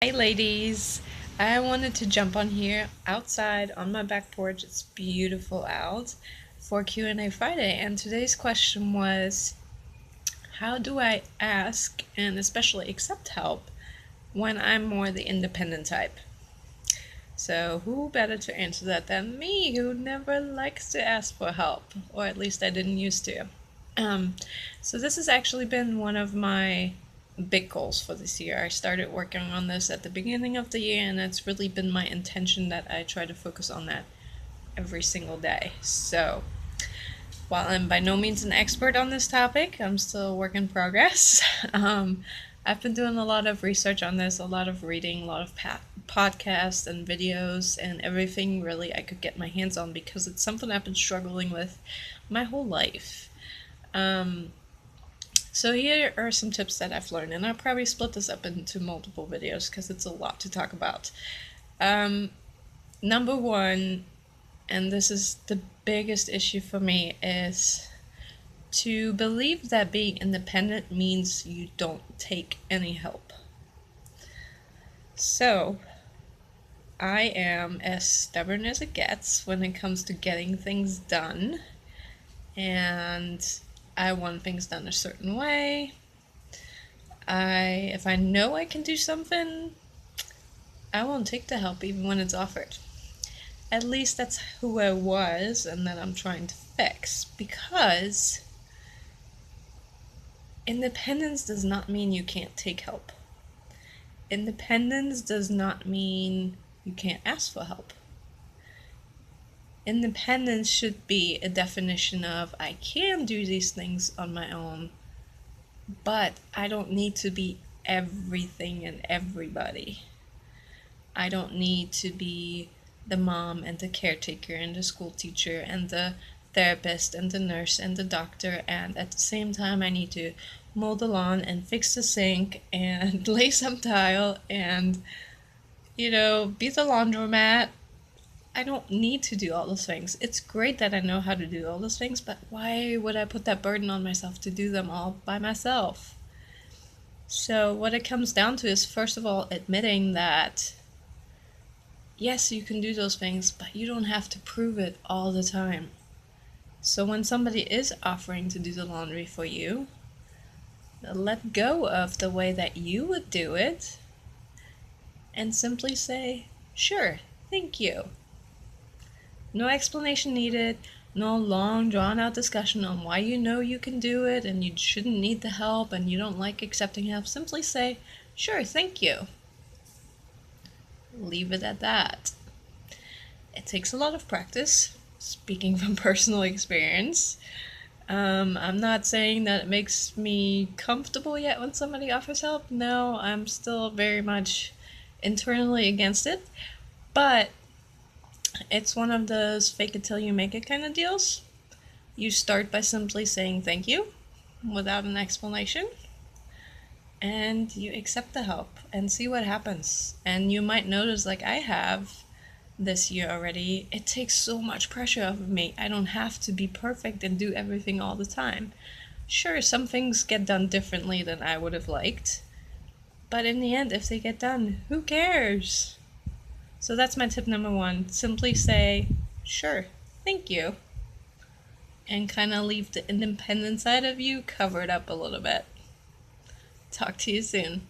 Hey ladies, I wanted to jump on here outside on my back porch. It's beautiful out for Q&A Friday, and today's question was, how do I ask and especially accept help when I'm more the independent type? So who better to answer that than me, who never likes to ask for help, or at least I didn't used to. Um, so this has actually been one of my big goals for this year. I started working on this at the beginning of the year, and it's really been my intention that I try to focus on that every single day. So while I'm by no means an expert on this topic, I'm still a work in progress. I've been doing a lot of research on this, a lot of reading, a lot of podcasts and videos, and everything really I could get my hands on because it's something I've been struggling with my whole life. Um, so here are some tips that I've learned, and I'll probably split this up into multiple videos because it's a lot to talk about. Number one, and this is the biggest issue for me, is to believe that being independent means you don't take any help. So, I am as stubborn as it gets when it comes to getting things done, and I want things done a certain way. If I know I can do something, I won't take the help even when it's offered. At least that's who I was and that I'm trying to fix, because independence does not mean you can't take help. Independence does not mean you can't ask for help. Independence should be a definition of I can do these things on my own, but I don't need to be everything and everybody. I don't need to be the mom and the caretaker and the school teacher and the therapist and the nurse and the doctor, and at the same time I need to mow the lawn and fix the sink and lay some tile and, be the laundromat. I don't need to do all those things. It's great that I know how to do all those things, but why would I put that burden on myself to do them all by myself? So what it comes down to is, first of all, admitting that yes, you can do those things, but you don't have to prove it all the time. So when somebody is offering to do the laundry for you, let go of the way that you would do it and simply say, sure, thank you. No explanation needed, no long drawn out discussion on why you know you can do it and you shouldn't need the help and you don't like accepting help. Simply say, sure, thank you. Leave it at that. It takes a lot of practice, speaking from personal experience. I'm not saying that it makes me comfortable yet when somebody offers help. No, I'm still very much internally against it. But it's one of those fake it till you make it kind of deals. You start by simply saying thank you without an explanation, and you accept the help and see what happens. And you might notice, like I have this year already, it takes so much pressure off of me. I don't have to be perfect and do everything all the time. Sure, some things get done differently than I would have liked, but in the end, if they get done, who cares? So that's my tip number one. Simply say, sure, thank you, and kind of leave the independent side of you covered up a little bit. Talk to you soon.